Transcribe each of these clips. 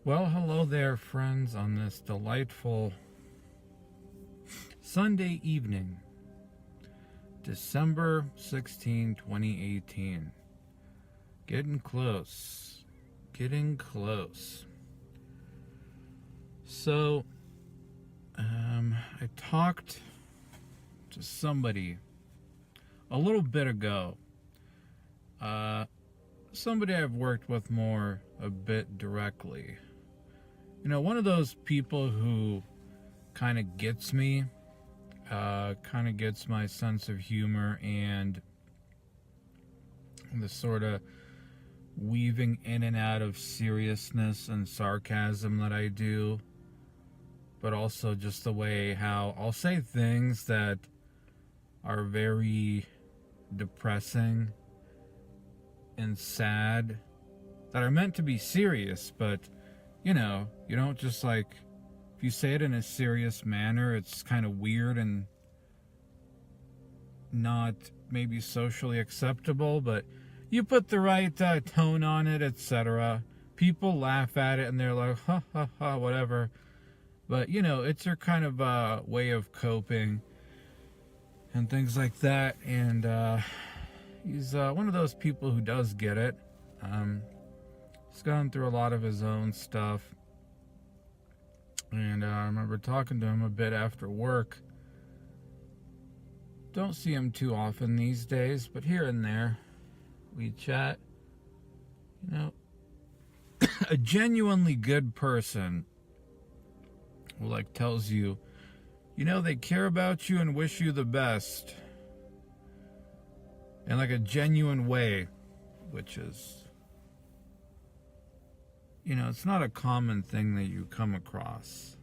Well, hello there, friends, on this delightful Sunday evening, December 16, 2018. Getting close. Getting close. So, I talked to somebody a little bit ago. Somebody I've worked with more a bit directly. You know, one of those people who kind of gets me, kind of gets my sense of humor and the sort of weaving in and out of seriousness and sarcasm that I do, but also just the way how I'll say things that are very depressing and sad that are meant to be serious, but you know, you don't just like, if you say it in a serious manner, it's kind of weird and not maybe socially acceptable, but you put the right tone on it, etc. People laugh at it and they're like, ha ha ha, whatever. But, you know, it's their kind of way of coping and things like that. And he's one of those people who does get it. He's gone through a lot of his own stuff. And I remember talking to him a bit after work. Don't see him too often these days, but here and there we chat. You know, a genuinely good person who like tells you, you know, they care about you and wish you the best in like a genuine way, which is, you know, it's not a common thing that you come across.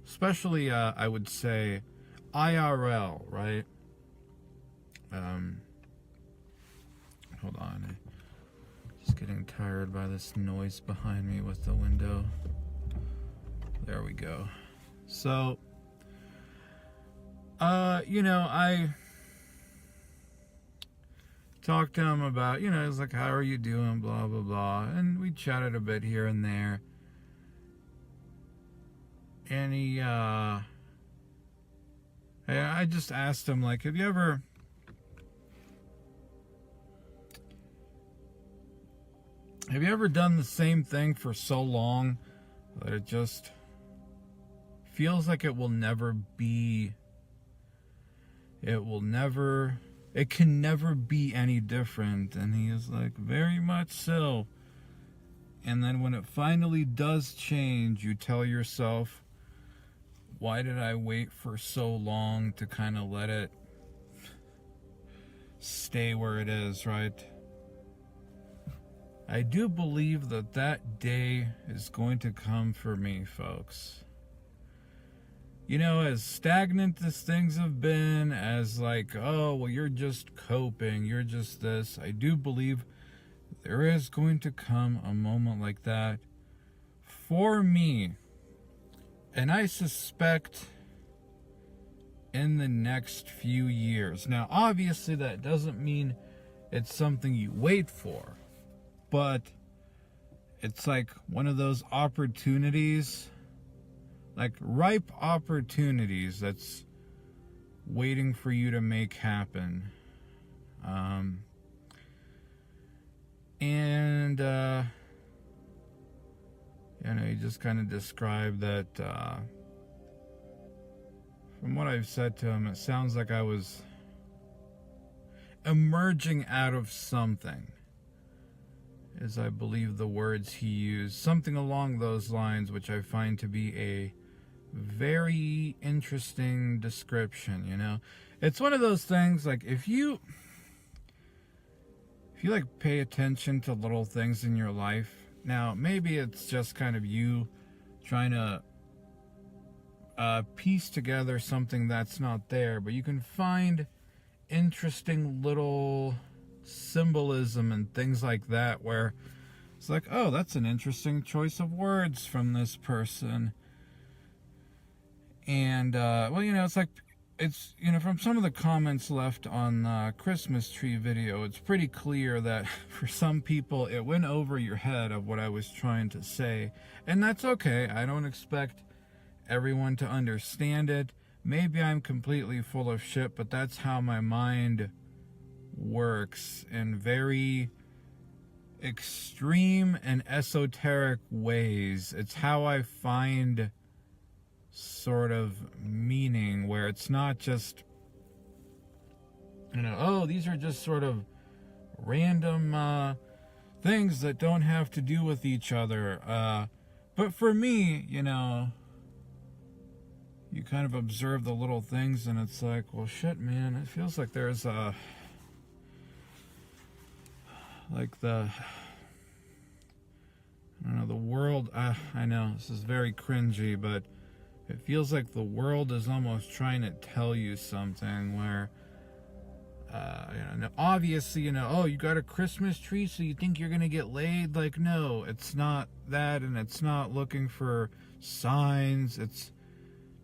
Especially, I would say, IRL, right? Hold on. I'm just getting tired by this noise behind me with the window. There we go. So, you know, I talked to him about, you know, he's like, how are you doing, blah, blah, blah. And we chatted a bit here and there. And he, I just asked him, like, have you ever done the same thing for so long that it just feels like it can never be any different? And he is like, very much so. And then when it finally does change, you tell yourself, why did I wait for so long to kind of let it stay where it is, right? I do believe that day is going to come for me, folks. You know, as stagnant as things have been, as like, oh, well, you're just coping, you're just this, I do believe there is going to come a moment like that for me. And I suspect in the next few years. Now, obviously, that doesn't mean it's something you wait for, but it's like one of those opportunities, like ripe opportunities that's waiting for you to make happen. You know, he just kind of described that, from what I've said to him, it sounds like I was emerging out of something, is I believe the words he used, something along those lines, which I find to be a very interesting description. You know, it's one of those things, like, if you like pay attention to little things in your life. Now, maybe it's just kind of you trying to piece together something that's not there, but you can find interesting little symbolism and things like that where it's like, oh, that's an interesting choice of words from this person. And well, you know, it's like it's, from some of the comments left on the Christmas tree video, it's pretty clear that for some people it went over your head of what I was trying to say. And that's okay. I don't expect everyone to understand it. Maybe I'm completely full of shit, but that's how my mind works in very extreme and esoteric ways. It's how I find sort of meaning, where it's not just, oh, these are just sort of random things that don't have to do with each other. But for me, you kind of observe the little things, and it's like, well, shit, man, it feels like there's the world, I know this is very cringy, but it feels like the world is almost trying to tell you something where, obviously, oh, you got a Christmas tree, so you think you're going to get laid? Like, no, it's not that, and it's not looking for signs. It's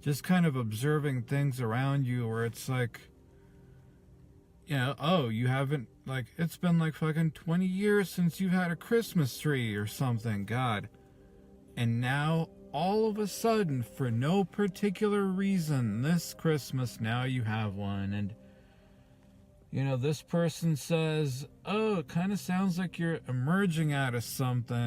just kind of observing things around you where it's like, oh, you haven't, like, it's been like fucking 20 years since you've had a Christmas tree or something, God. And now, all of a sudden, for no particular reason, this Christmas, now you have one. And, this person says, oh, it kind of sounds like you're emerging out of something.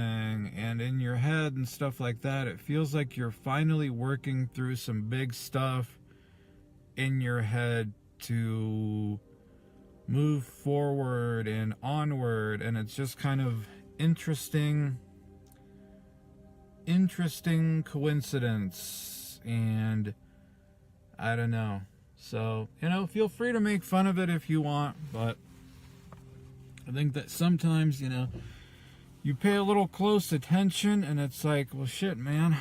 And in your head and stuff like that, it feels like you're finally working through some big stuff in your head to move forward and onward. And it's just kind of interesting coincidence, and I don't know. So, feel free to make fun of it if you want, but I think that sometimes, you pay a little close attention, and it's like, well, shit, man,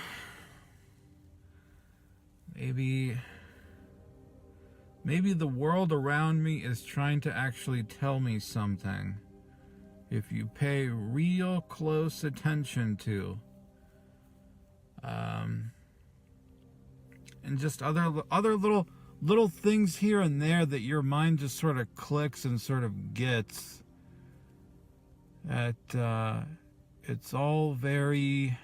maybe the world around me is trying to actually tell me something if you pay real close attention to. And just other little things here and there that your mind just sort of clicks and sort of gets. It's all very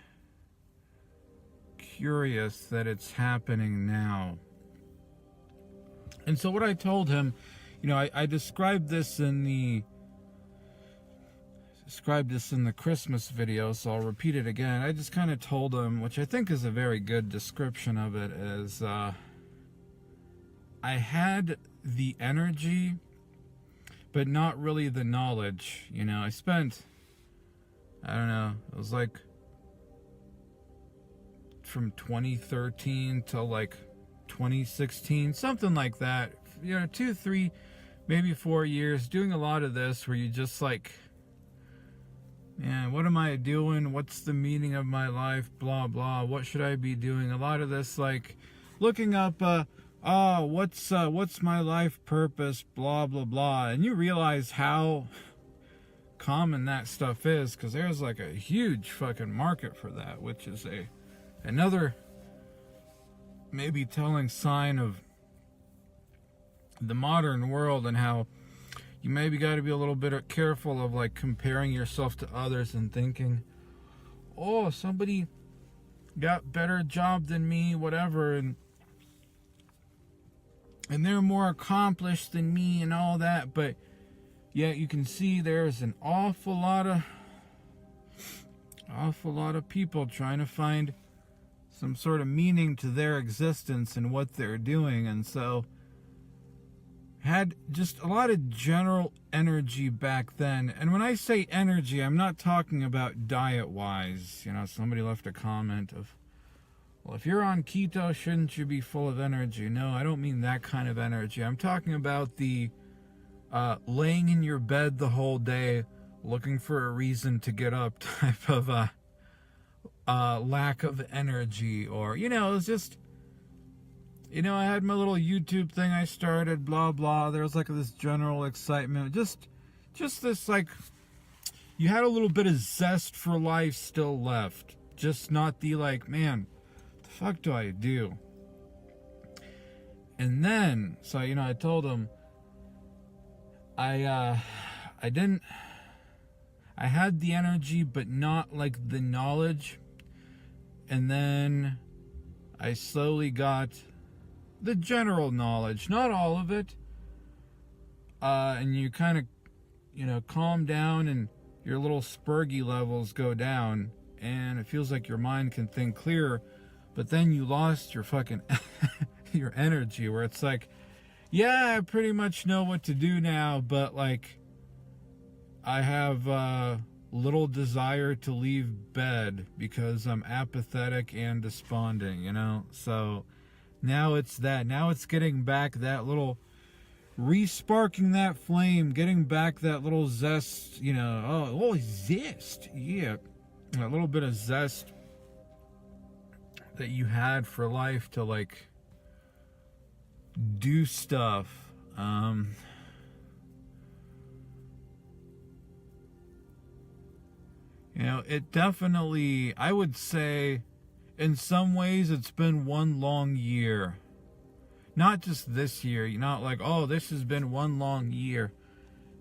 curious that it's happening now. And so what I told him, I described this in the Christmas video, so I'll repeat it again. I just kind of told him, which I think is a very good description of it, is I had the energy, but not really the knowledge. I spent, I don't know, it was like from 2013 to like 2016, something like that. 2, 3, maybe 4 years doing a lot of this where you just like, man, what am I doing? What's the meaning of my life? Blah, blah. What should I be doing? A lot of this, like, looking up, what's my life purpose? Blah, blah, blah. And you realize how common that stuff is, because there's, like, a huge fucking market for that, which is another maybe telling sign of the modern world, and how you maybe got to be a little bit careful of like comparing yourself to others and thinking, oh, somebody got better job than me, whatever, and they're more accomplished than me and all that. But yet you can see there's an awful lot of people trying to find some sort of meaning to their existence and what they're doing. And so had just a lot of general energy back then. And when I say energy, I'm not talking about diet-wise. Somebody left a comment of, well, if you're on keto, shouldn't you be full of energy? No, I don't mean that kind of energy. I'm talking about the laying in your bed the whole day, looking for a reason to get up type of lack of energy. Or, it's just, I had my little YouTube thing I started, blah, blah. There was like this general excitement. Just this, like, you had a little bit of zest for life still left. Just not the, like, man, what the fuck do I do? And then, so, I told him, I didn't, I had the energy, but not like the knowledge. And then I slowly got the general knowledge, not all of it. And you kind of, calm down and your little spurgy levels go down. And it feels like your mind can think clearer. But then you lost your fucking, your energy, where it's like, yeah, I pretty much know what to do now, but like, I have little desire to leave bed because I'm apathetic and desponding, So now it's that. Now it's getting back that little, re-sparking that flame, getting back that little zest, zest, yeah. A little bit of zest that you had for life to like do stuff. It definitely, I would say, in some ways, it's been one long year. Not just this year, not like, oh, this has been one long year.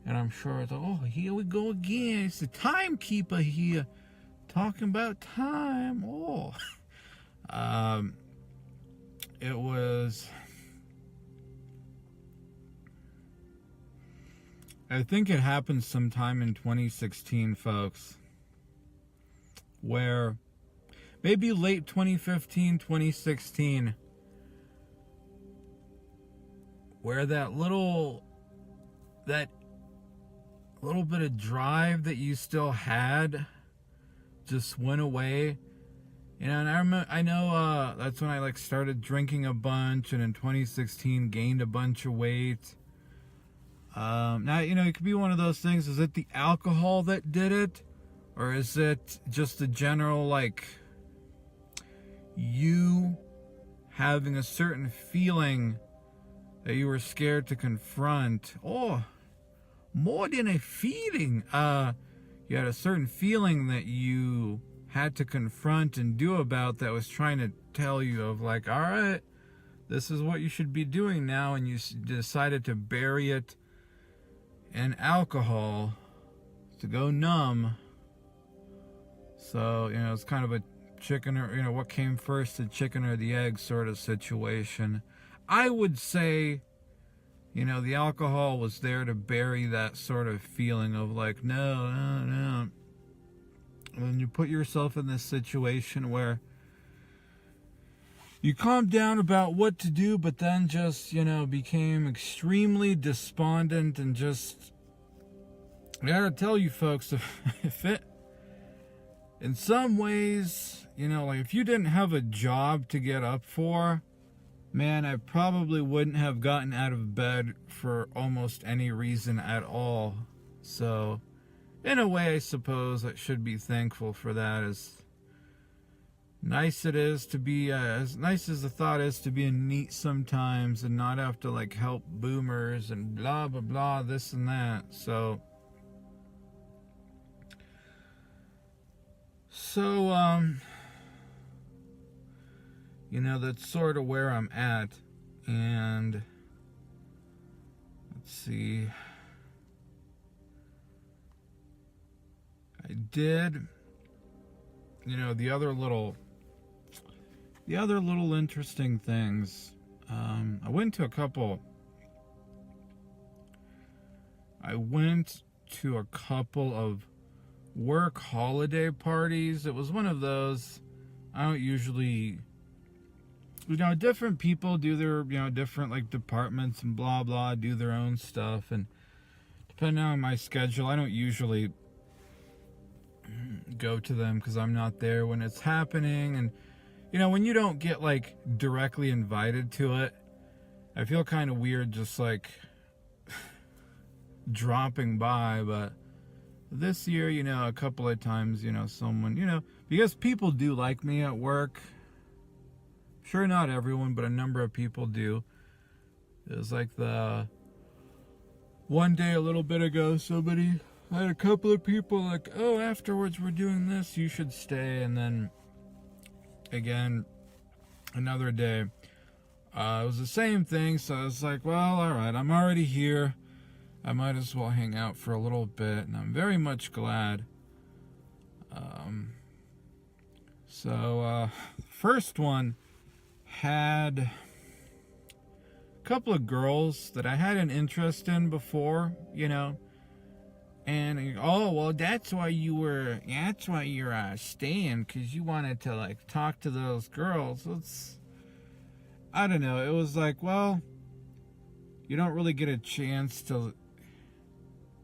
And I'm sure it's like, oh, here we go again. It's the timekeeper here. Talking about time. Oh. It was, I think it happened sometime in 2016, folks, where maybe late 2015, 2016, where that little bit of drive that you still had just went away. And I know that's when I like started drinking a bunch, and in 2016 gained a bunch of weight. Now, it could be one of those things. Is it the alcohol that did it? Or is it just the general, like, you having a certain feeling that you were scared to confront? Oh, more than a feeling. You had a certain feeling that you had to confront and do about that was trying to tell you of like, all right, this is what you should be doing now, and you decided to bury it in alcohol to go numb. So, it's kind of a chicken or, what came first, the chicken or the egg sort of situation. I would say, the alcohol was there to bury that sort of feeling of like, no. When you put yourself in this situation where you calmed down about what to do, but then just, became extremely despondent and just, I gotta tell you folks, if it, in some ways, like if you didn't have a job to get up for, man, I probably wouldn't have gotten out of bed for almost any reason at all. So, in a way, I suppose I should be thankful for that. As nice it is to be, as nice as the thought is to be a NEET sometimes and not have to like help boomers and blah blah blah, this and that. So that's sort of where I'm at. And let's see, I did, the other little interesting things. I went to a couple of work holiday parties. It was one of those, I don't usually, different people do their, different like departments and blah blah do their own stuff, and depending on my schedule, I don't usually go to them because I'm not there when it's happening. And when you don't get like directly invited to it, I feel kind of weird just like dropping by. But this year, a couple of times, someone, because people do like me at work. Sure, not everyone, but a number of people do. It was like the one day a little bit ago, I had a couple of people like, oh, afterwards we're doing this, you should stay. And then again, another day, it was the same thing. So I was like, well, all right, I'm already here. I might as well hang out for a little bit, and I'm very much glad. First one had a couple of girls that I had an interest in before, and oh well, that's why you're staying, because you wanted to like talk to those girls. I don't know. It was like, well, you don't really get a chance to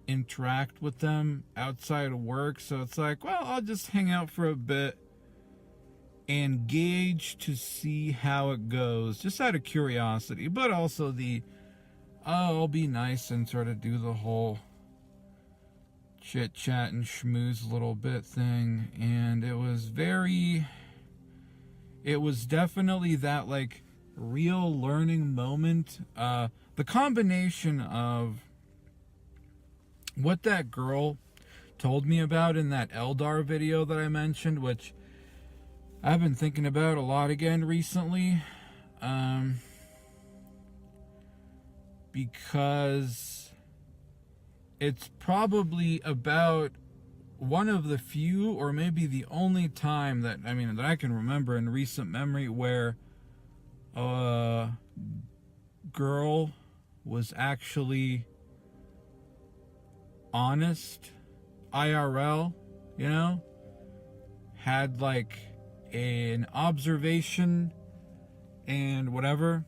interact with them outside of work, so it's like, well, I'll just hang out for a bit and gauge to see how it goes, just out of curiosity, but also I'll be nice and sort of do the whole chit chat and schmooze a little bit thing. And it was definitely that like real learning moment. The combination of what that girl told me about in that Eldar video that I mentioned, which I've been thinking about a lot again recently, because it's probably about one of the few, or maybe the only time that I can remember in recent memory where a girl was actually honest, IRL, had like an observation and whatever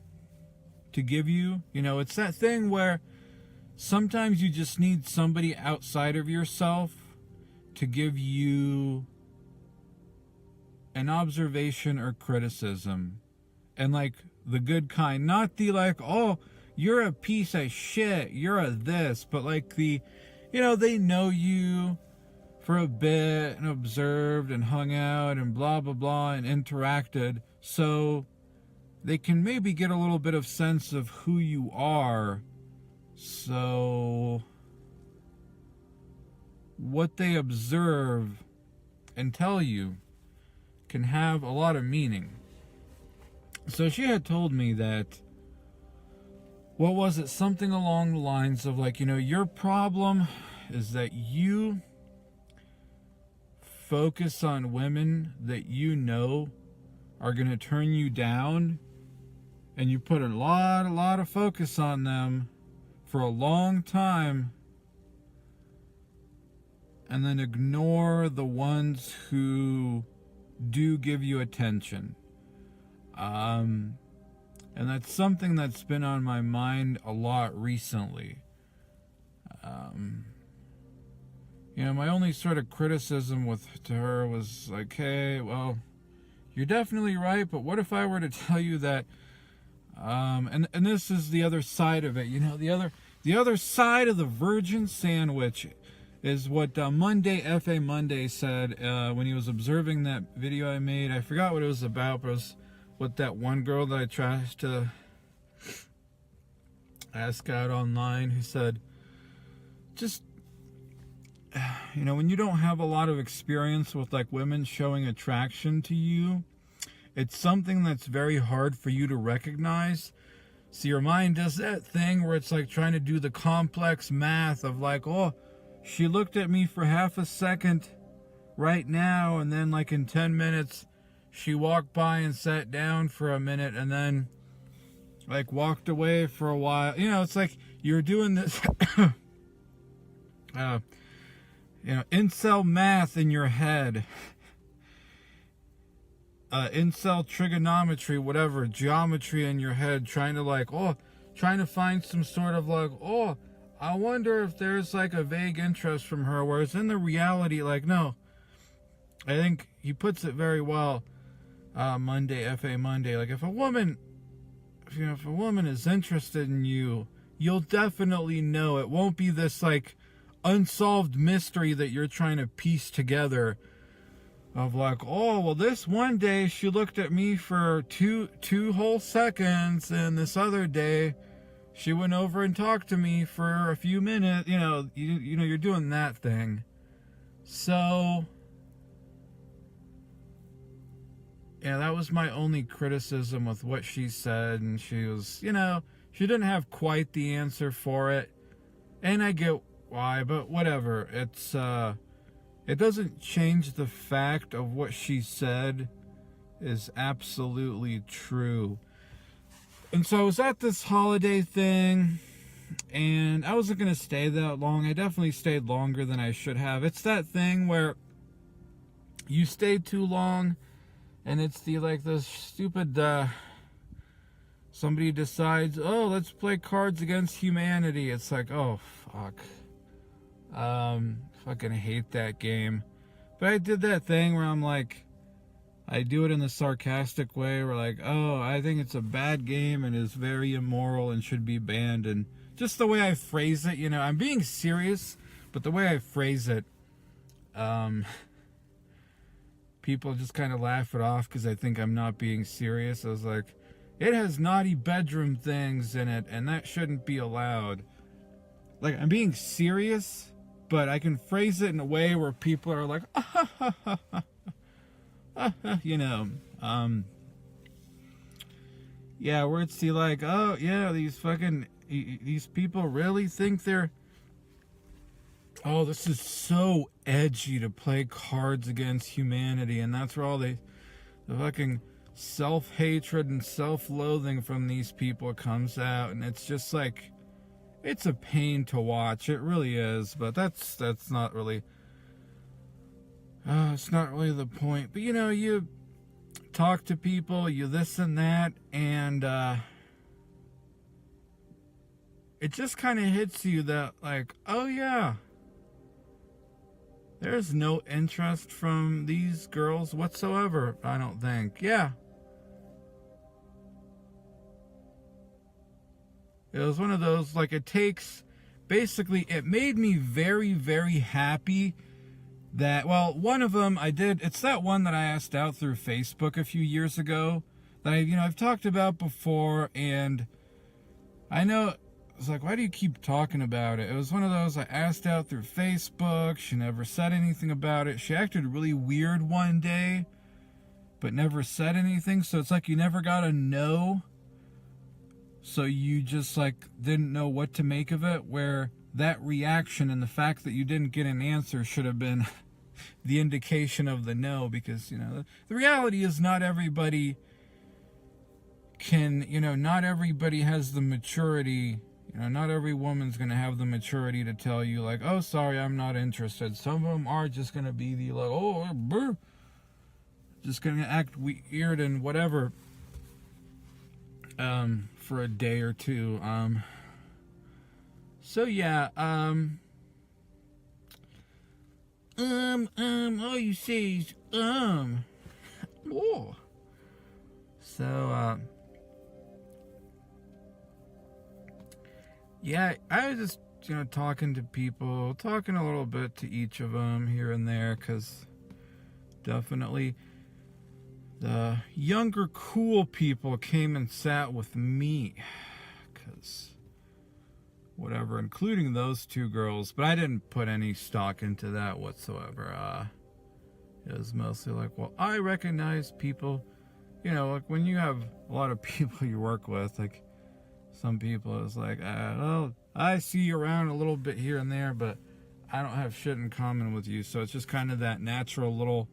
to give you. It's that thing where sometimes you just need somebody outside of yourself to give you an observation or criticism, and like the good kind, not the like, oh, you're a piece of shit, you're a this, but like the, they know you for a bit and observed and hung out and blah blah blah and interacted, so they can maybe get a little bit of sense of who you are. So what they observe and tell you can have a lot of meaning. So she had told me that, what was it, something along the lines of like, your problem is that you focus on women that are going to turn you down, and you put a lot of focus on them for a long time, and then ignore the ones who do give you attention. And that's something that's been on my mind a lot recently. My only sort of criticism to her was like, hey, well, you're definitely right, but what if I were to tell you that, and this is the other side of it, the other side of the virgin sandwich is what F.A. Monday said when he was observing that video I made. I forgot what it was about, but it was with that one girl that I tried to ask out online, who said, just, when you don't have a lot of experience with like women showing attraction to you, it's something that's very hard for you to recognize. So your mind does that thing where it's like trying to do the complex math of like, oh, she looked at me for half a second right now, and then like in 10 minutes she walked by and sat down for a minute, and then like walked away for a while. It's like you're doing this incel math in your head, incel trigonometry, whatever, geometry in your head, trying to find some sort of like, oh, I wonder if there's like a vague interest from her, whereas in the reality, like, no. I think he puts it very well, Monday, F.A. Monday, like if a woman is interested in you, you'll definitely know. It won't be this like unsolved mystery that you're trying to piece together of like, oh, well, this one day she looked at me for two whole seconds, and this other day she went over and talked to me for a few minutes. You're doing that thing. So Yeah, that was my only criticism with what she said. And she was, she didn't have quite the answer for it. And I get why, but whatever. It doesn't change the fact of what she said is absolutely true. And so I was at this holiday thing, and I wasn't going to stay that long. I definitely stayed longer than I should have. It's that thing where you stay too long, and it's the stupid, somebody decides, oh, let's play Cards Against Humanity. It's like, oh, fuck. Fucking hate that game. But I did that thing where I'm like, I do it in the sarcastic way. We're like, oh, I think it's a bad game and is very immoral and should be banned. And just the way I phrase it, I'm being serious, but the way I phrase it, people just kind of laugh it off because I think I'm not being serious. I was like, it has naughty bedroom things in it, and that shouldn't be allowed. Like, I'm being serious, but I can phrase it in a way where people are like, yeah, where it's like, oh, yeah, these people really think they're, oh, this is so edgy to play Cards Against Humanity, and that's where all the fucking self-hatred and self-loathing from these people comes out, and it's just like, it's a pain to watch. It really is, but that's not really, it's not really the point. But you talk to people, you this and that, and it just kind of hits you that, like, oh yeah, there's no interest from these girls whatsoever, I don't think. Yeah. It was one of those, like, it made me very, very happy that, well, one of them it's that one that I asked out through Facebook a few years ago that I've talked about before, and I know, it's like, why do you keep talking about it? It was one of those I asked out through Facebook. She never said anything about it. She acted really weird one day, but never said anything, so it's like you never got a no. So you just, like, didn't know what to make of it, where that reaction and the fact that you didn't get an answer should have been the indication of the no, because, the reality is not everybody not everybody has the maturity, not every woman's going to have the maturity to tell you, like, oh, sorry, I'm not interested. Some of them are just going to be like, oh, brr, just going to act weird and whatever. For a day or two. So yeah, all you say is, oh. So, yeah, I was just, talking to people, talking a little bit to each of them here and there, because definitely the younger, cool people came and sat with me, because whatever, including those two girls, but I didn't put any stock into that whatsoever. It was mostly like, well, I recognize people, like when you have a lot of people you work with, like some people is like, well, I see you around a little bit here and there, but I don't have shit in common with you, so it's just kind of that natural little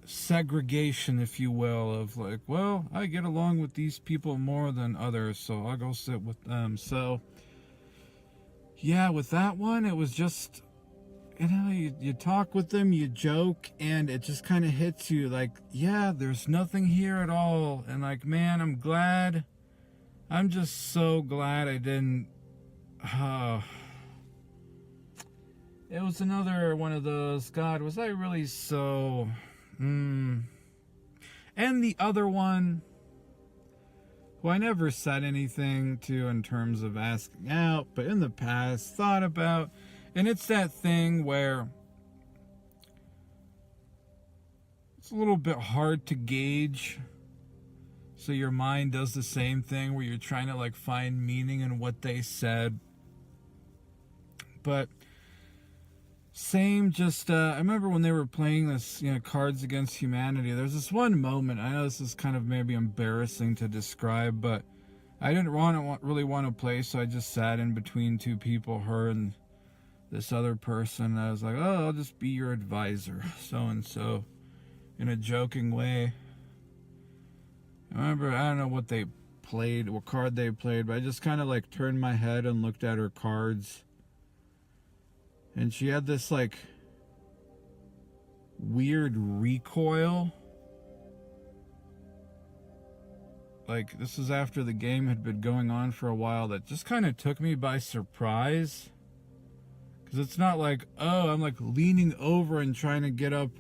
segregation, if you will, of like, well, I get along with these people more than others, so I'll go sit with them. So yeah, with that one, it was just, you talk with them, you joke, and it just kind of hits you like, yeah, there's nothing here at all. And like, man, I'm just so glad I didn't. It was another one of those, God, was I really so And the other one, who I never said anything to in terms of asking out, but in the past thought about, and it's that thing where it's a little bit hard to gauge, so your mind does the same thing where you're trying to like find meaning in what they said. But Same, just I remember when they were playing this, Cards Against Humanity. There's this one moment. I know this is kind of maybe embarrassing to describe, but I didn't really want to play, so I just sat in between two people, her and this other person. I was like, "Oh, I'll just be your advisor, so and so," in a joking way. I remember, I don't know what they played, what card they played, but I just kind of like turned my head and looked at her cards. And she had this like weird recoil. Like, this was after the game had been going on for a while, that just kind of took me by surprise. Because it's not like, oh, I'm like leaning over and trying to get up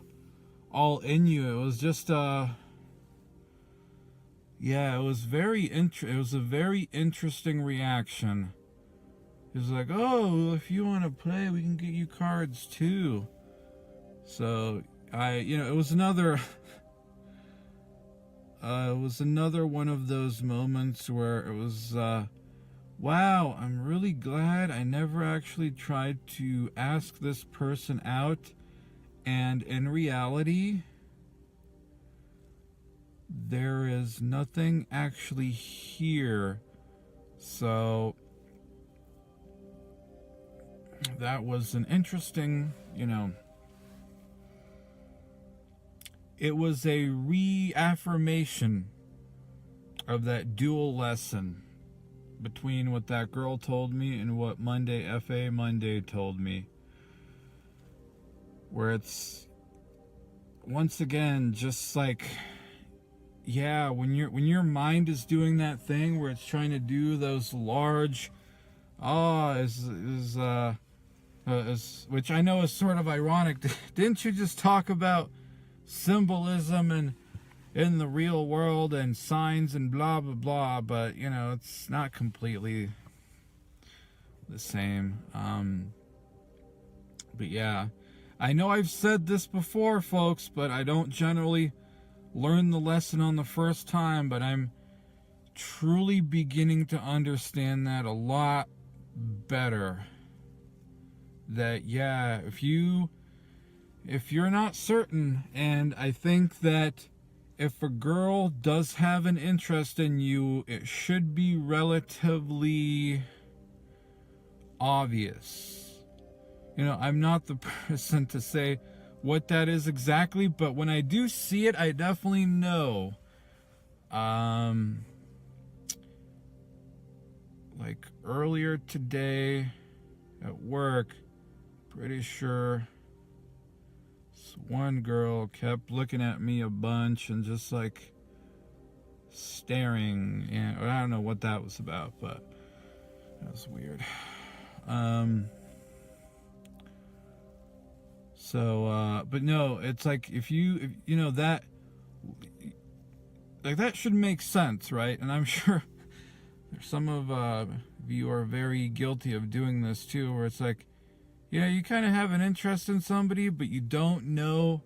all in you. It was just, yeah, it was it was a very interesting reaction. It was like, oh, if you want to play, we can get you cards too. So it was another one of those moments where it was, wow, I'm really glad I never actually tried to ask this person out. And in reality, there is nothing actually here. So that was an interesting, it was a reaffirmation of that dual lesson between what that girl told me and what FA Monday told me. Where it's, once again, just like, yeah, when your mind is doing that thing where it's trying to do those large, which I know is sort of ironic. Didn't you just talk about symbolism and in the real world and signs and blah blah blah? But it's not completely the same. But yeah, I know I've said this before, folks, but I don't generally learn the lesson on the first time. But I'm truly beginning to understand that a lot better. That, yeah, if you're not certain, and I think that if a girl does have an interest in you, it should be relatively obvious. I'm not the person to say what that is exactly, but when I do see it, I definitely know. Like earlier today at work, pretty sure this one girl kept looking at me a bunch and just like staring. I don't know what that was about, but that was weird. But no, it's like if that, like, that should make sense, right? And I'm sure some of you are very guilty of doing this too, where it's like, you kind of have an interest in somebody, but you don't know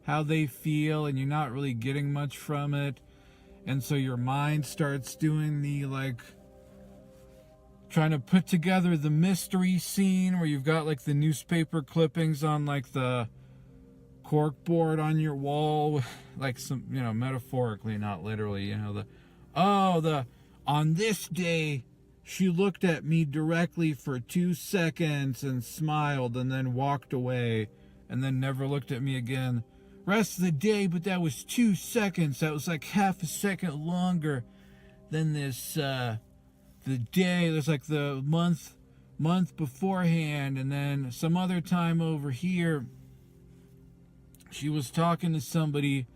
how they feel, and you're not really getting much from it. And so your mind starts doing the, like, trying to put together the mystery scene where you've got, like, the newspaper clippings on, like, the cork board on your wall, like, some, metaphorically, not literally, on this day, she looked at me directly for 2 seconds and smiled and then walked away and then never looked at me again. Rest of the day, but that was 2 seconds. That was like half a second longer than this, the day. There's like the month beforehand, and then some other time over here, she was talking to somebody,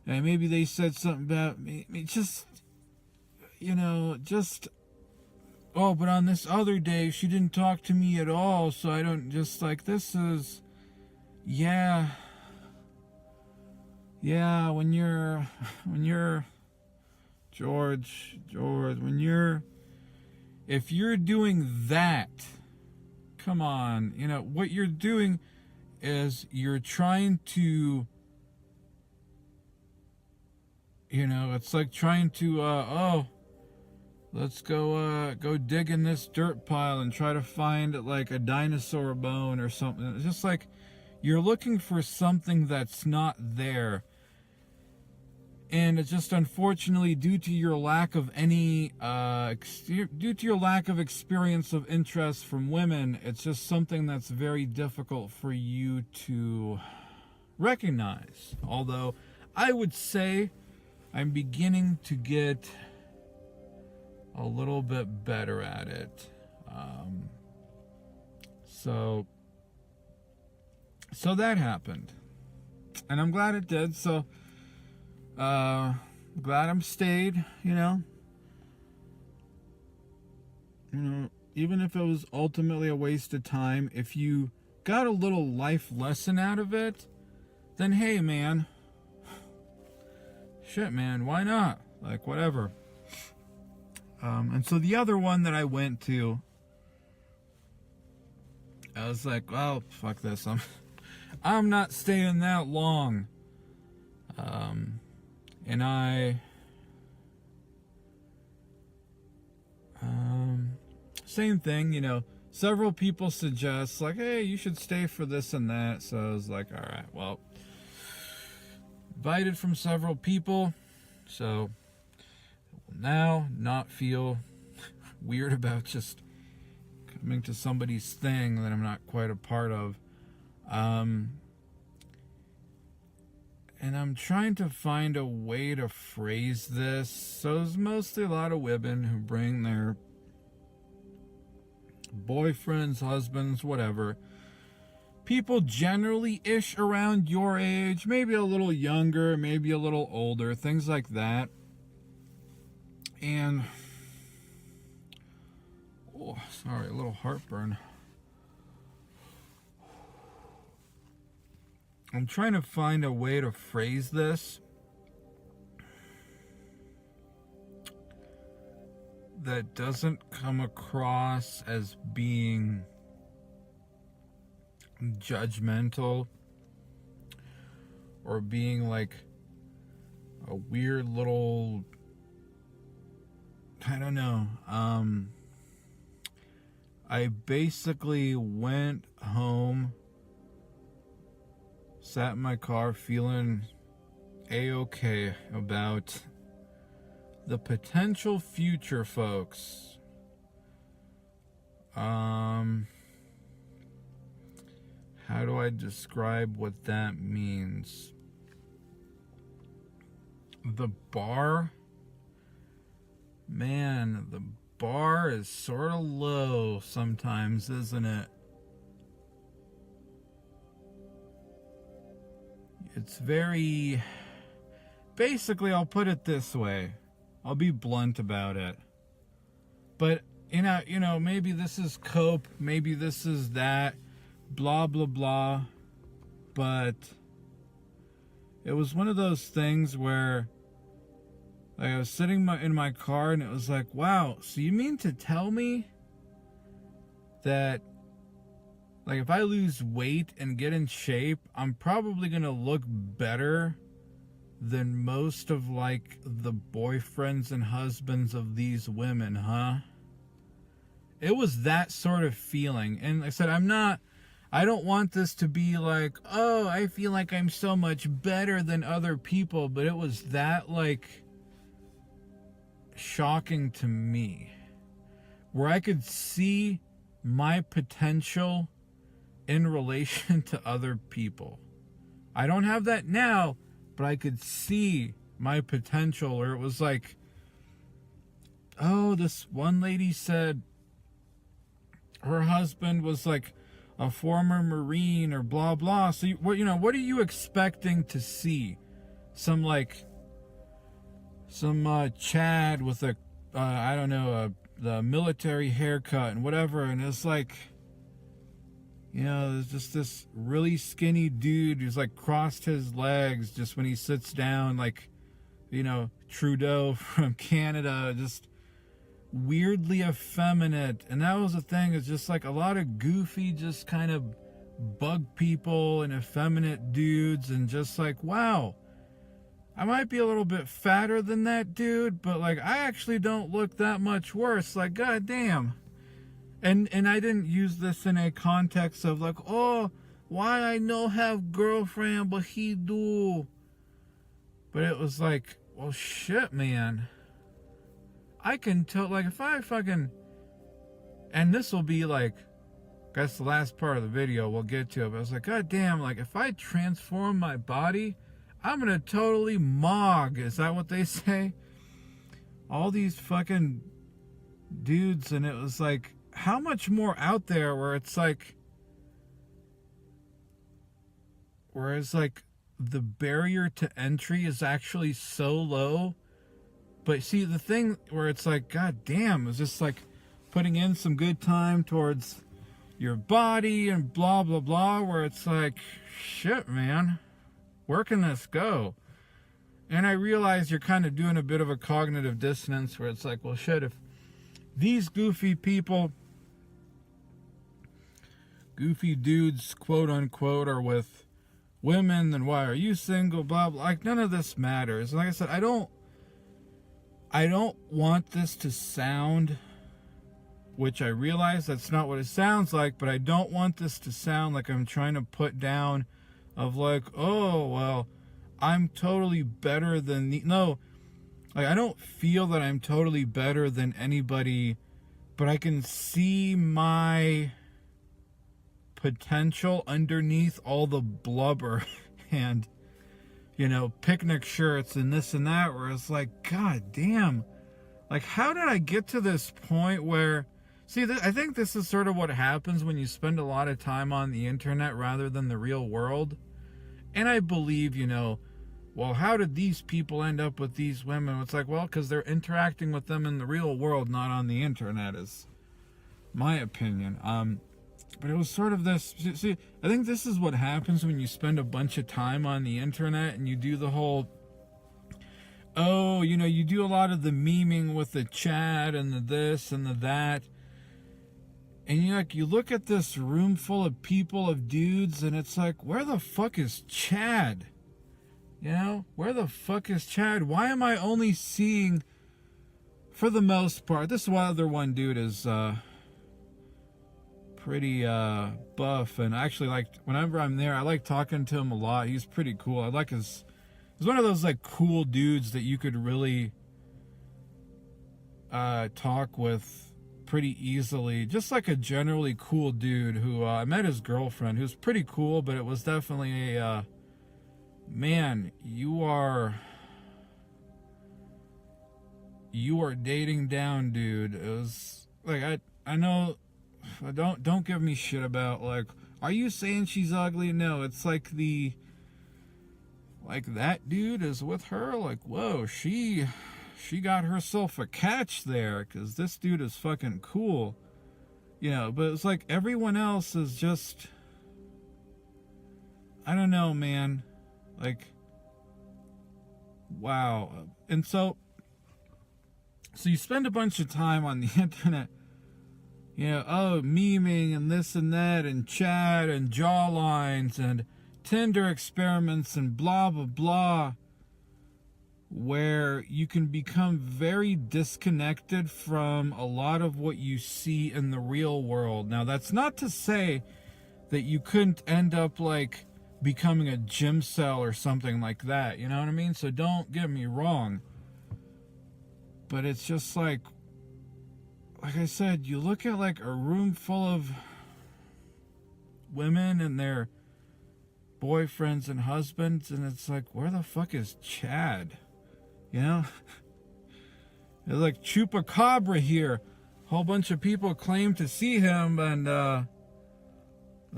and maybe they said something about me. Oh, but on this other day, she didn't talk to me at all, so I don't, just like, this is, yeah, when you're, George, if you're doing that, come on, what you're doing is you're trying to, it's like trying to, let's go dig in this dirt pile and try to find like a dinosaur bone or something. It's just like you're looking for something that's not there. And it's just unfortunately due to your lack of any due to your lack of experience of interest from women, it's just something that's very difficult for you to recognize. Although I would say I'm beginning to get a little bit better at it. So that happened, and I'm glad it did. So glad I'm stayed, you know, even if it was ultimately a waste of time, if you got a little life lesson out of it, then hey, man, shit, man, why not? Like, whatever. And so the other one that I went to, I was like, well, fuck this. I'm not staying that long. And I, same thing, you know, several people suggest like, hey, you should stay for this and that. So I was like, all right, well, invited from several people. So now not feel weird about just coming to somebody's thing that I'm not quite a part of. And I'm trying to find a way to phrase this. So it's mostly a lot of women who bring their boyfriends, husbands, whatever. People generally-ish around your age, maybe a little younger, maybe a little older, things like that. And, oh, sorry, a little heartburn. I'm trying to find a way to phrase this that doesn't come across as being judgmental or being like a weird little, I don't know. I basically went home, sat in my car feeling A-okay about the potential future, folks. How do I describe what that means? The bar, man, the bar is sort of low sometimes, isn't it? It's very, basically, I'll put it this way. I'll be blunt about it. But, you know, maybe this is cope, maybe this is that, blah, blah, blah. But it was one of those things where, like, I was sitting in my car and it was like, wow, so you mean to tell me that, like, if I lose weight and get in shape, I'm probably going to look better than most of, like, the boyfriends and husbands of these women, huh? It was that sort of feeling. And like I said, I don't want this to be like, oh, I feel like I'm so much better than other people. But it was that, like, shocking to me. Where I could see my potential in relation to other people. I don't have that now, but I could see my potential where it was like, oh, this one lady said her husband was like a former Marine or blah, blah. So, what are you expecting to see? Some Chad with a, I don't know, the military haircut and whatever. And it's like, you know, there's just this really skinny dude who's like crossed his legs just when he sits down, like, you know, Trudeau from Canada, just weirdly effeminate. And that was the thing, it's just like a lot of goofy, just kind of bug people and effeminate dudes, and just like, wow, I might be a little bit fatter than that dude, but like I actually don't look that much worse. Like, goddamn. And I didn't use this in a context of like, oh, why I no have girlfriend but he do. But it was like, well, shit, man. I can tell, like, if I fucking, and this will be like, that's the last part of the video we'll get to it, but I was like, god damn, like, if I transform my body, I'm gonna totally mog. Is that what they say? All these fucking dudes, and it was like, how much more out there where it's like the barrier to entry is actually so low. But see, the thing where it's like, god damn, it's just like putting in some good time towards your body and blah blah blah, where it's like, shit, man, where can this go? And I realize you're kind of doing a bit of a cognitive dissonance where it's like, well, shit, if these goofy people, goofy dudes, quote unquote, are with women, then why are you single? Blah blah. Like, none of this matters. Like I said, I don't want this to sound, which I realize that's not what it sounds like, but I don't want this to sound like I'm trying to put down of like, oh, well, I'm totally better than no, like, I don't feel that I'm totally better than anybody, but I can see my potential underneath all the blubber and, you know, picnic shirts and this and that, where it's like, god damn, like, how did I get to this point where, see, I think this is sort of what happens when you spend a lot of time on the internet rather than the real world. And I believe, you know, well, how did these people end up with these women? It's like, well, because they're interacting with them in the real world, not on the internet, is my opinion. But it was sort of this, see, I think this is what happens when you spend a bunch of time on the internet and you do the whole, oh, you know, you do a lot of the memeing with the chat and the this and the that. And you look at this room full of people, of dudes, and it's like, where the fuck is Chad? You know, where the fuck is Chad? Why am I only seeing, for the most part, this other one dude is pretty buff, and I actually like, whenever I'm there, I like talking to him a lot. He's pretty cool. I like he's one of those like cool dudes that you could really talk with pretty easily. Just like a generally cool dude who I met his girlfriend, who's pretty cool, but it was definitely a man, you are dating down, dude. It was like, I know, don't give me shit about like, are you saying she's ugly? No, it's like that dude is with her, like, whoa, she got herself a catch there, because this dude is fucking cool, you know. But it's like everyone else is just, I don't know, man, like, wow. And so you spend a bunch of time on the internet, you know, oh, memeing and this and that and chat and jawlines and Tinder experiments and blah blah blah, where you can become very disconnected from a lot of what you see in the real world. Now, that's not to say that you couldn't end up like becoming a gym cell or something like that, you know what I mean? So don't get me wrong, but it's just like I said, you look at like a room full of women and their boyfriends and husbands, and it's like, where the fuck is Chad? You know? It's like Chupacabra here. A whole bunch of people claim to see him, and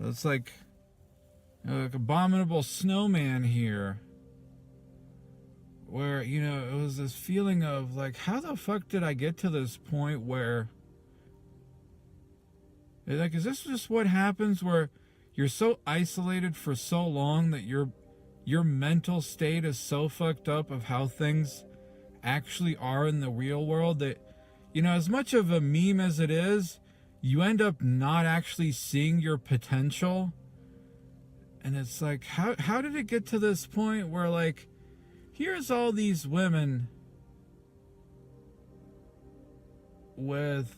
it's like Abominable Snowman here, where, you know, it was this feeling of like, how the fuck did I get to this point where, like, is this just what happens where you're so isolated for so long that your mental state is so fucked up of how things actually are in the real world that, you know, as much of a meme as it is, you end up not actually seeing your potential. And it's like, how did it get to this point where, like, here's all these women with,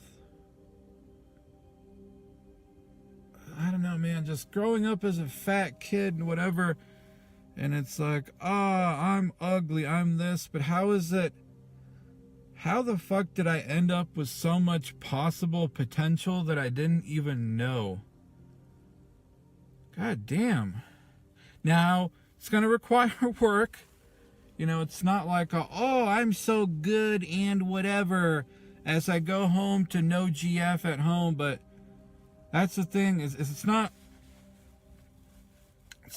I don't know, man, just growing up as a fat kid and whatever, and it's like, I'm ugly, I'm this, but how the fuck did I end up with so much possible potential that I didn't even know? God damn. Now, it's going to require work. You know, it's not like, I'm so good and whatever as I go home to no GF at home, but that's the thing, is it's not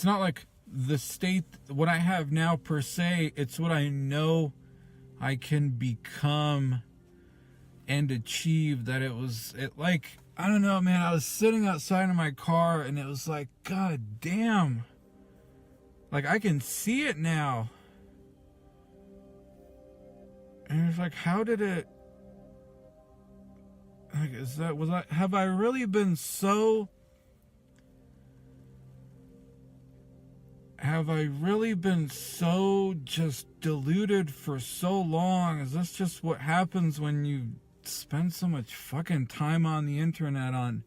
like the state, what I have now per se, it's what I know I can become and achieve. That I don't know, man, I was sitting outside of my car and it was like, God damn, like I can see it now. And it's like, how did it, like, have I really been so just deluded for so long? Is this just what happens when you spend so much fucking time on the internet on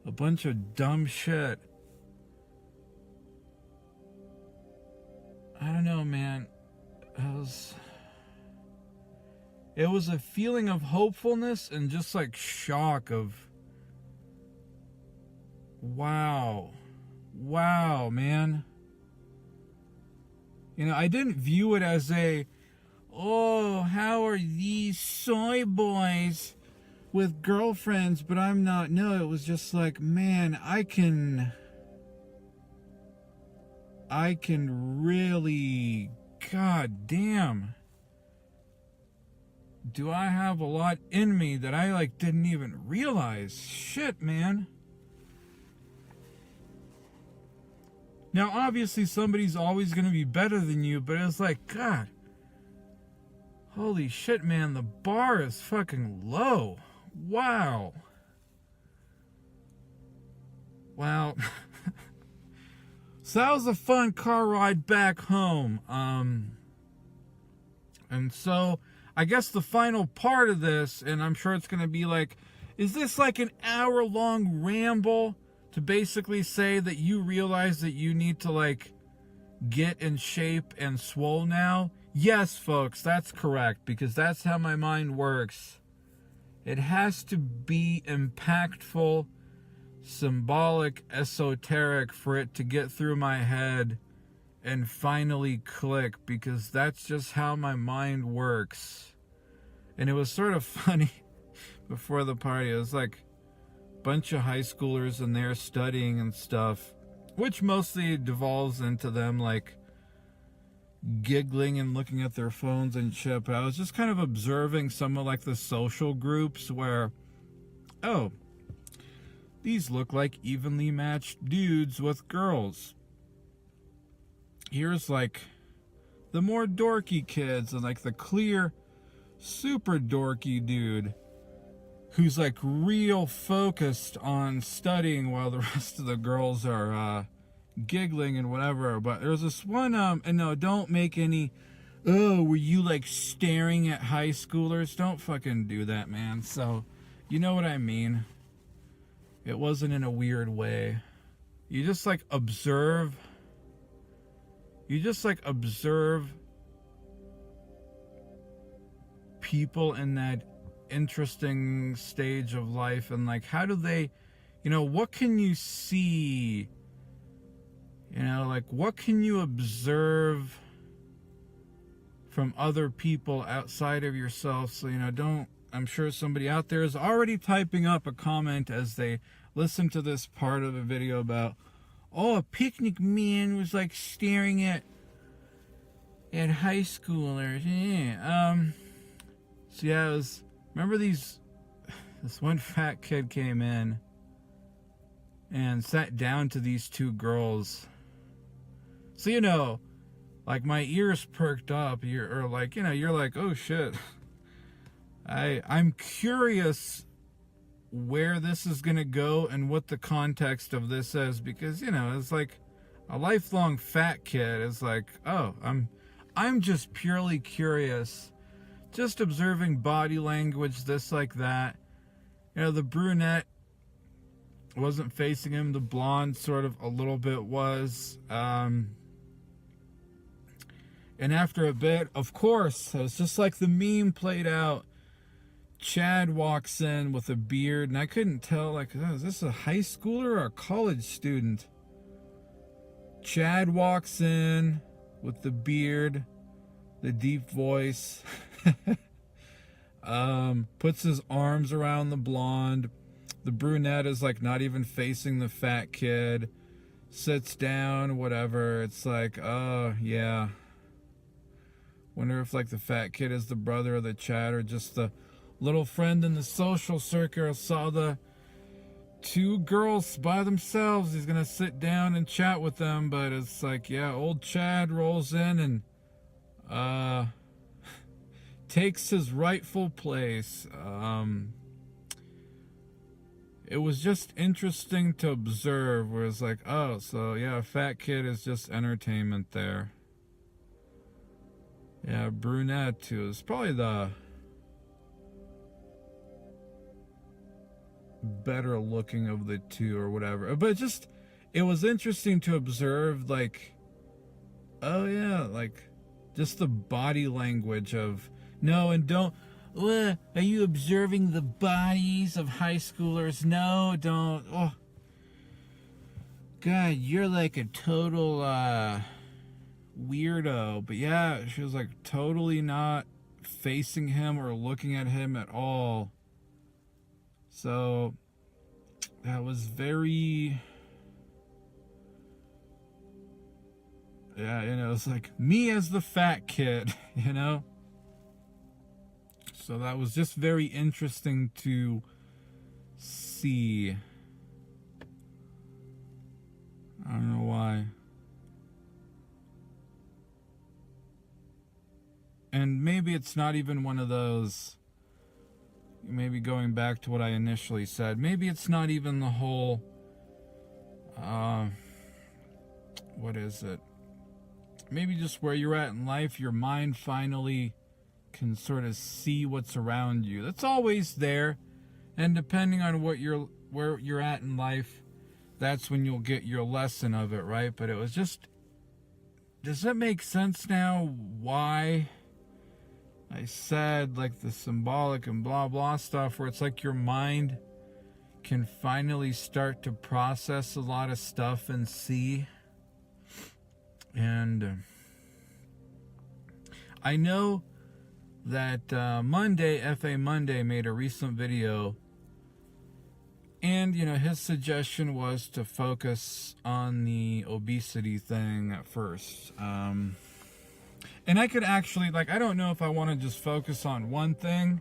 a bunch of dumb shit? I don't know, man. It was a feeling of hopefulness and just like shock of, wow, man. You know, I didn't view it as how are these soy boys with girlfriends, but I'm not. No, it was just like, man, I can really, god damn, do I have a lot in me that I didn't even realize. Shit, man. Now, obviously, somebody's always going to be better than you, but it's like, God, holy shit, man, the bar is fucking low. Wow. So that was a fun car ride back home. And so I guess the final part of this, and I'm sure it's going to be like, is this like an hour-long ramble to basically say that you realize that you need to get in shape and swole now? Yes, folks, that's correct, because that's how my mind works. It has to be impactful, symbolic, esoteric for it to get through my head and finally click, because that's just how my mind works. And it was sort of funny before the party. It was like a bunch of high schoolers and they're studying and stuff, which mostly devolves into them giggling and looking at their phones and shit. But I was just kind of observing some of the social groups where, these look like evenly matched dudes with girls. Here's the more dorky kids and the clear, super dorky dude who's real focused on studying while the rest of the girls are giggling and whatever. But there's this one, and no, don't make any, were you staring at high schoolers? Don't fucking do that, man. So, you know what I mean. It wasn't in a weird way. You just observe. You just observe people in that interesting stage of life, and how do they, what can you see? What can you observe from other people outside of yourself? So, I'm sure somebody out there is already typing up a comment as they listen to this part of the video about, a picnic man was staring at high schoolers. Yeah. So yeah, it was, remember this one fat kid came in and sat down to these two girls. So, my ears perked up, you're like, oh shit. I'm curious where this is going to go and what the context of this is, because, it's a lifelong fat kid. It's I'm I'm just purely curious, just observing body language, this like that. You know, the brunette wasn't facing him, the blonde sort of a little bit was. And after a bit, of course, it's just like the meme played out. Chad walks in with a beard, and I couldn't tell, like, oh, is this a high schooler or a college student? Chad walks in with the beard, the deep voice, puts his arms around the blonde. The brunette is like not even facing the fat kid, sits down, whatever. It's like, oh, yeah. Wonder if like the fat kid is the brother of the Chad, or just the little friend in the social circle saw the two girls by themselves. He's gonna sit down and chat with them, but it's like, yeah, old Chad rolls in and takes his rightful place. It was just interesting to observe, where it's like, oh, so yeah, a fat kid is just entertainment there. Yeah, brunette too is probably the better looking of the two or whatever, but just, it was interesting to observe, like, oh yeah, like just the body language of, no, and don't, are you observing the bodies of high schoolers? No, don't. Oh God, you're like a total weirdo. But yeah, she was like totally not facing him or looking at him at all. So that was very, yeah, you know, it's like me as the fat kid, you know? So that was just very interesting to see. I don't know why. And maybe it's not even one of those, maybe going back to what I initially said, maybe it's not even the whole, what is it? Maybe just where you're at in life, your mind finally can sort of see what's around you. That's always there, and depending on where you're at in life, that's when you'll get your lesson of it, right? But it was just, does that make sense now why I said like the symbolic and blah blah stuff, where it's like your mind can finally start to process a lot of stuff and see? And I know that F.A. Monday made a recent video, and you know, his suggestion was to focus on the obesity thing at first. And I could actually, like, I don't know if I want to just focus on one thing,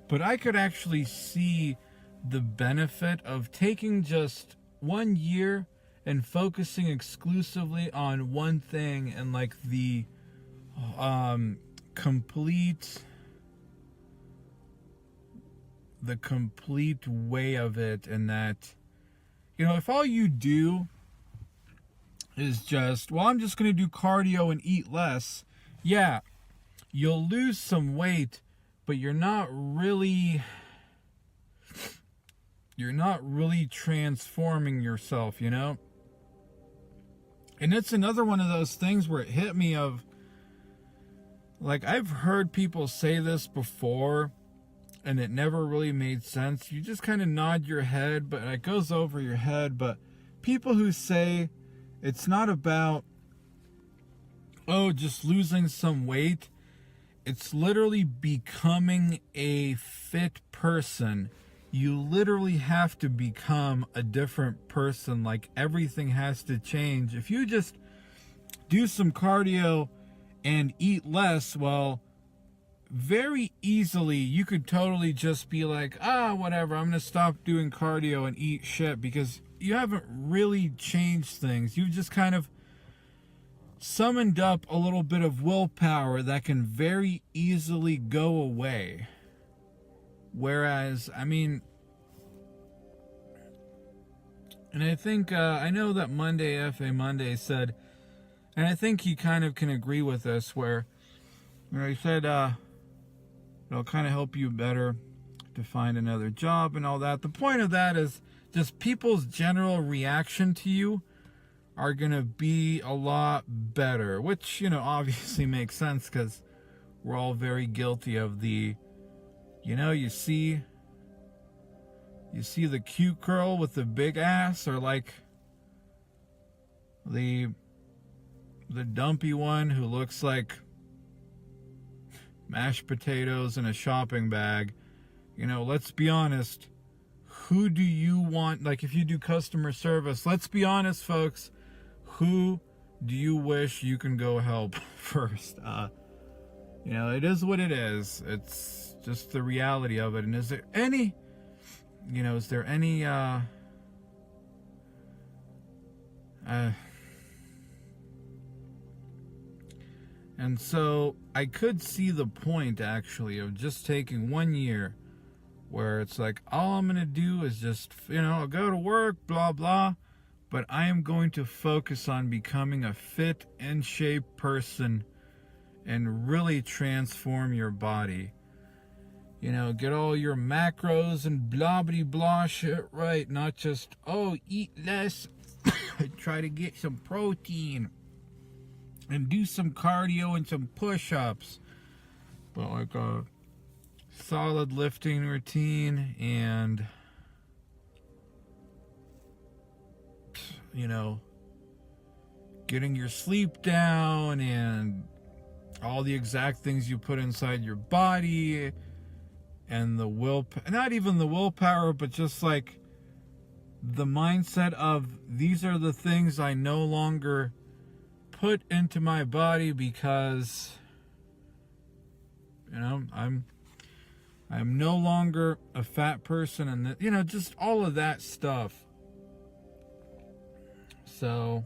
but I could actually see the benefit of taking just 1 year and focusing exclusively on one thing, and like the complete way of it. And that, you know, if all you do is just, well, I'm just going to do cardio and eat less, yeah, you'll lose some weight, but you're not really transforming yourself, you know? And it's another one of those things where it hit me of, like, I've heard people say this before, and it never really made sense. You just kind of nod your head, but it goes over your head. But people who say it's not about, oh, just losing some weight, it's literally becoming a fit person. You literally have to become a different person. Like, everything has to change. If you just do some cardio and eat less, well, very easily you could totally just be like, whatever, I'm gonna stop doing cardio and eat shit, because you haven't really changed things. You've just kind of summoned up a little bit of willpower that can very easily go away. Whereas, I mean, and I think, I know that F.A. Monday said, and I think he kind of can agree with this, where He said it'll kind of help you better to find another job and all that. The point of that is just people's general reaction to you are going to be a lot better, which, obviously makes sense because we're all very guilty of the, you see the cute girl with the big ass, or like the dumpy one who looks like mashed potatoes in a shopping bag. Let's be honest. Who do you want? Like, if you do customer service, let's be honest, folks. Who do you wish you can go help first? It is what it is. It's just the reality of it. And is there any, and so I could see the point, actually, of just taking 1 year where it's like, all I'm going to do is just, I'll go to work, blah, blah, but I am going to focus on becoming a fit and shape person and really transform your body. Get all your macros and blah, blah, blah shit right, not just, eat less, try to get some protein and do some cardio and some push-ups, but like a solid lifting routine and, getting your sleep down and all the exact things you put inside your body and the not even the willpower, but just like the mindset of, these are the things I no longer put into my body because I'm no longer a fat person, and just all of that stuff. So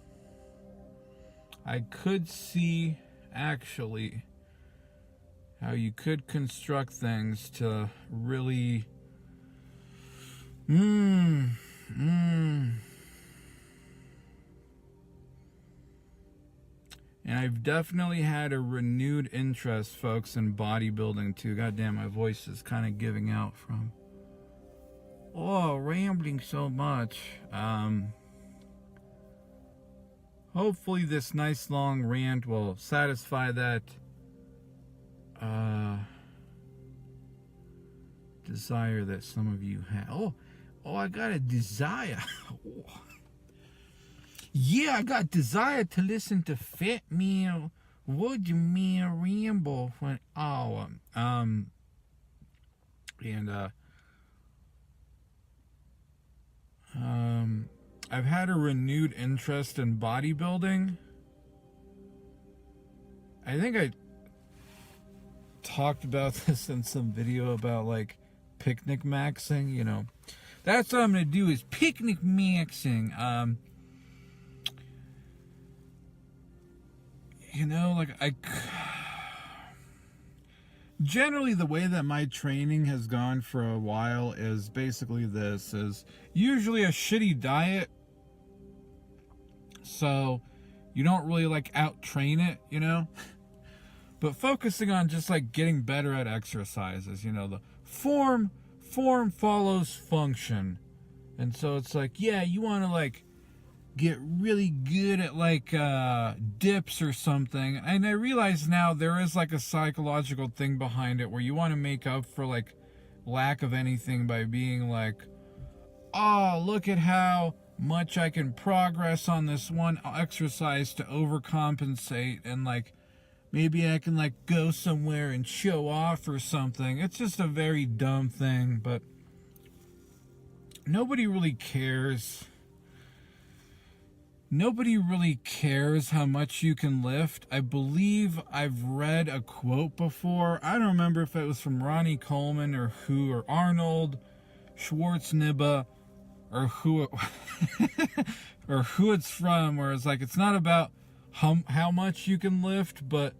I could see actually how you could construct things to really and I've definitely had a renewed interest, folks, in bodybuilding too. Goddamn, my voice is kind of giving out from rambling so much. Hopefully this nice long rant will satisfy that desire that some of you have. I got a desire. Yeah, I got desire to listen to Fat Man, Would You Man ramble for an hour. I've had a renewed interest in bodybuilding. I think I talked about this in some video about like picnic maxing, That's what I'm going to do, is picnic maxing. Generally the way that my training has gone for a while is basically this, is usually a shitty diet, so you don't really out train it, but focusing on just getting better at exercises, the form follows function. And so it's you want to get really good at dips or something. And I realize now there is a psychological thing behind it where you want to make up for lack of anything by being look at how much I can progress on this one exercise to overcompensate, and maybe I can go somewhere and show off or something. It's just a very dumb thing, but nobody really cares. Nobody really cares how much you can lift. I believe I've read a quote before. I don't remember if it was from Ronnie Coleman or Arnold Schwarzenegger or who or who it's from, where it's it's not about how much you can lift, but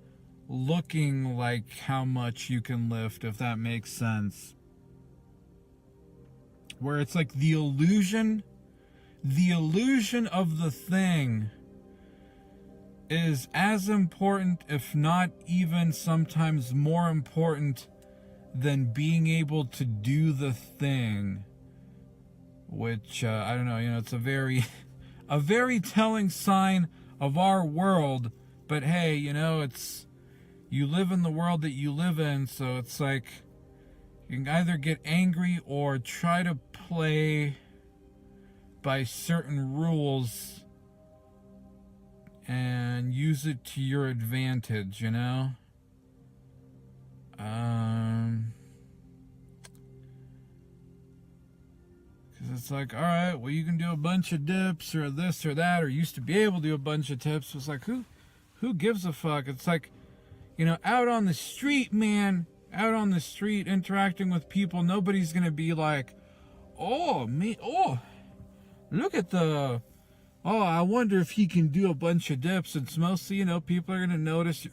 looking like how much you can lift, if that makes sense. Where it's the illusion of the thing is as important, if not even sometimes more important, than being able to do the thing. Which, I don't know, it's a very, a very telling sign of our world. But hey, you live in the world that you live in, so it's like, you can either get angry or try to play by certain rules and use it to your advantage, Because it's like, all right, well, you can do a bunch of dips or this or that, or used to be able to do a bunch of tips. It's like, who gives a fuck? It's like, out on the street, man, out on the street interacting with people, nobody's going to be like, look at I wonder if he can do a bunch of dips. It's mostly, people are going to notice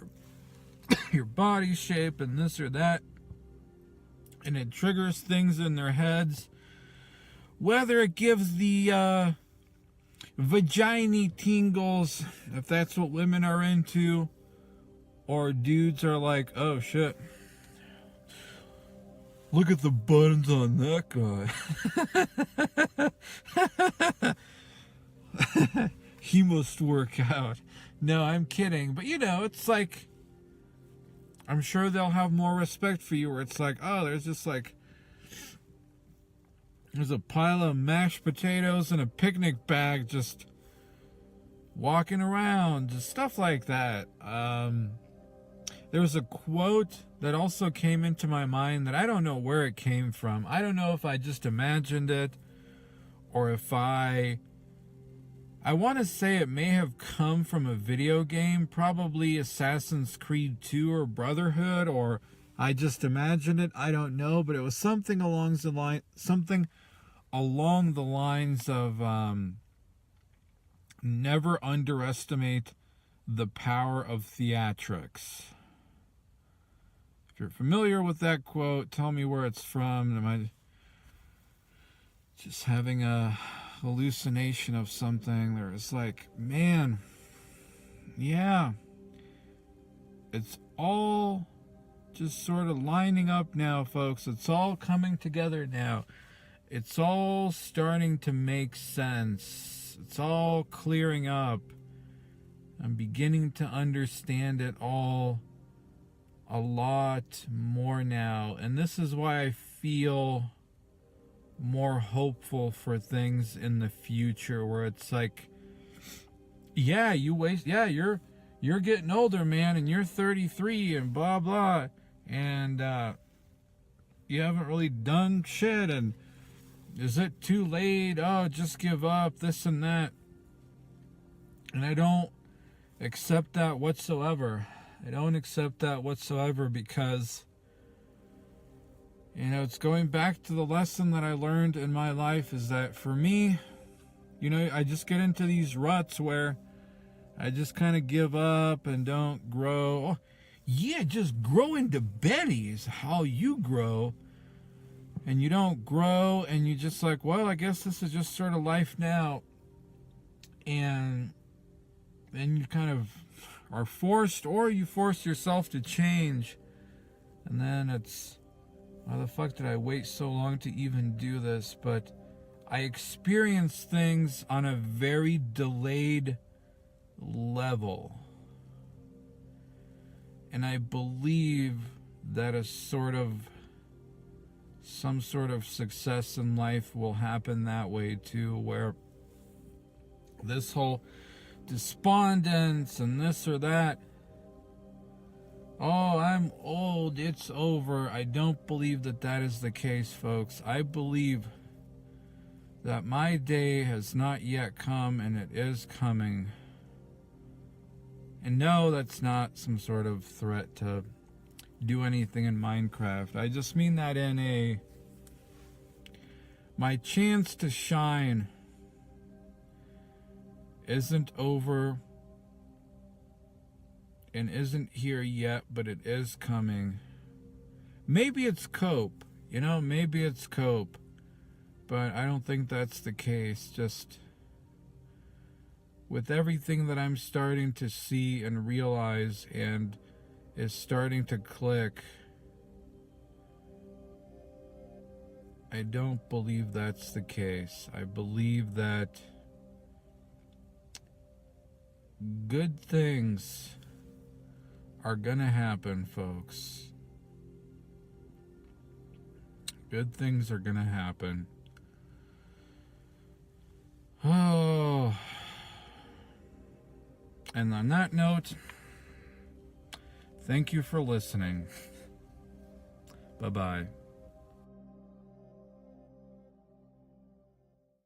your body shape and this or that. And it triggers things in their heads. Whether it gives the vagina tingles, if that's what women are into, or dudes are like, oh shit, look at the buttons on that guy. He must work out. No, I'm kidding. But it's like, I'm sure they'll have more respect for you, where it's like, oh, there's a pile of mashed potatoes and a picnic bag just walking around, just stuff like that. There was a quote that also came into my mind that I don't know where it came from. I don't know if I just imagined it or if I want to say it may have come from a video game, probably Assassin's Creed 2 or Brotherhood, or I just imagined it. I don't know, but it was something along the lines of never underestimate the power of theatrics. If you're familiar with that quote, tell me where it's from. Am I just having a hallucination of something? There's like, man, yeah, it's all just sort of lining up now, folks. It's all coming together now. It's all starting to make sense. It's all clearing up. I'm beginning to understand it all a lot more now. And this is why I feel more hopeful for things in the future, where it's like, yeah, you're getting older, man, and you're 33 and blah blah, and you haven't really done shit, and is it too late? Oh, just give up, this and that. And I don't accept that whatsoever. I don't accept that whatsoever, because it's going back to the lesson that I learned in my life, is that for me, I just get into these ruts where I just kind of give up and don't grow. Oh, yeah, just grow into Betty is how you grow. And you don't grow, and you just like, well, I guess this is just sort of life now. And then you kind of are forced, or you force yourself to change. And then it's, why the fuck did I wait so long to even do this? But I experience things on a very delayed level. And I believe that some sort of success in life will happen that way too, where this whole despondence and this or that, oh, I'm old, it's over. I don't believe that is the case, folks. I believe that my day has not yet come, and it is coming. And no, that's not some sort of threat to do anything in Minecraft. I just mean that in my chance to shine isn't over and isn't here yet, but it is coming. Maybe it's cope, maybe it's cope, but I don't think that's the case. Just with everything that I'm starting to see and realize and is starting to click, I don't believe that's the case. I believe that good things are gonna happen, folks. Good things are gonna happen. Oh. And on that note, thank you for listening. Bye-bye.